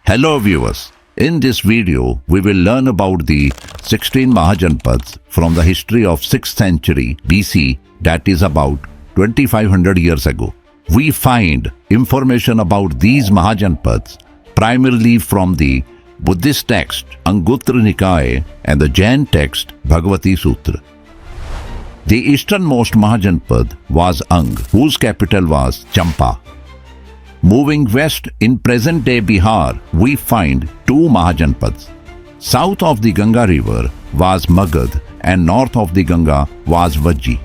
Hello viewers, in this video we will learn about the 16 Mahajanpads from the history of 6th century BC, that is about 2500 years ago. We find information about these Mahajanpads primarily from the Buddhist text Anguttara Nikaya and the Jain text Bhagavati Sutra. The easternmost Mahajanpad was Ang, whose capital was Champa. Moving west in present-day Bihar, we find two Mahajanpads. South of the Ganga river was Magad and north of the Ganga was Vajji.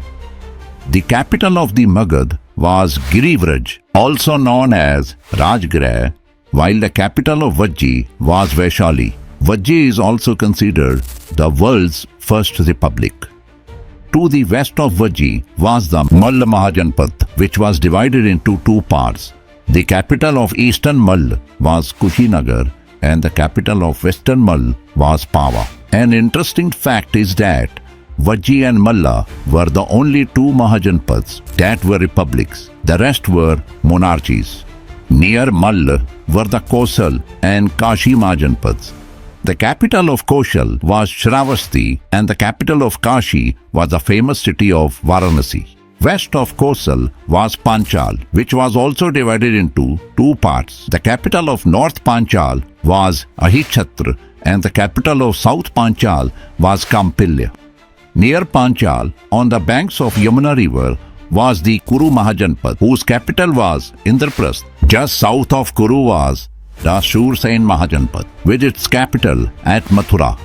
The capital of the Magad was Girivraj, also known as Rajgrah, while the capital of Vajji was Vaishali. Vajji is also considered the world's first republic. To the west of Vajji was the Malla Mahajanpad, which was divided into two parts. The capital of eastern Mall was Kushinagar and the capital of western Mall was Pava. An interesting fact is that Vajji and Malla were the only two Mahajanpads that were republics. The rest were monarchies. Near Mall were the Kosal and Kashi Mahajanpads. The capital of Koshal was Shravasti and the capital of Kashi was the famous city of Varanasi. West of Kosal was Panchal, which was also divided into two parts. The capital of North Panchal was Ahichhatra and the capital of South Panchal was Kampilya. Near Panchal, on the banks of Yamuna river, was the Kuru Mahajanpad, whose capital was Indraprasth. Just south of Kuru was the Shursain Mahajanpad, with its capital at Mathura.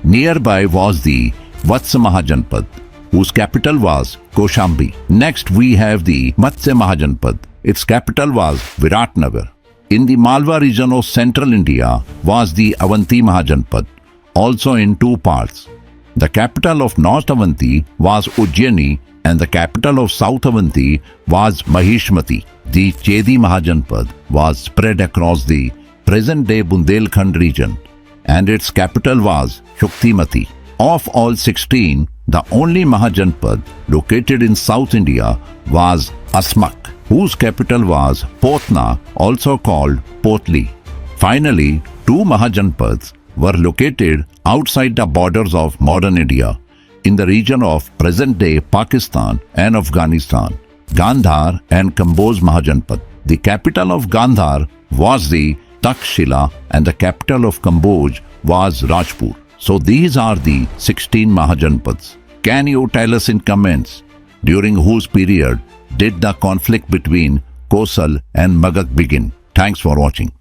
Nearby was the Vatsa Mahajanpad, whose capital was Koshambi. Next we have the Matsya Mahajanpad. Its capital was Viratnagar. In the Malwa region of central India was the Avanti Mahajanpad, also in two parts. The capital of North Avanti was Ujjaini and the capital of South Avanti was Mahishmati. The Chedi Mahajanpad was spread across the present-day Bundelkhand region and its capital was Shuktimati. Of all 16, the only Mahajanpad located in South India was Asmak, whose capital was Potna, also called Potli. Finally, two Mahajanpads were located outside the borders of modern India, in the region of present-day Pakistan and Afghanistan, Gandhar and Kamboj Mahajanpad. The capital of Gandhar was the Takshila and the capital of Kamboj was Rajpur. So these are the 16 Mahajanpads. Can you tell us in comments during whose period did the conflict between Kosal and Magad begin? Thanks for watching.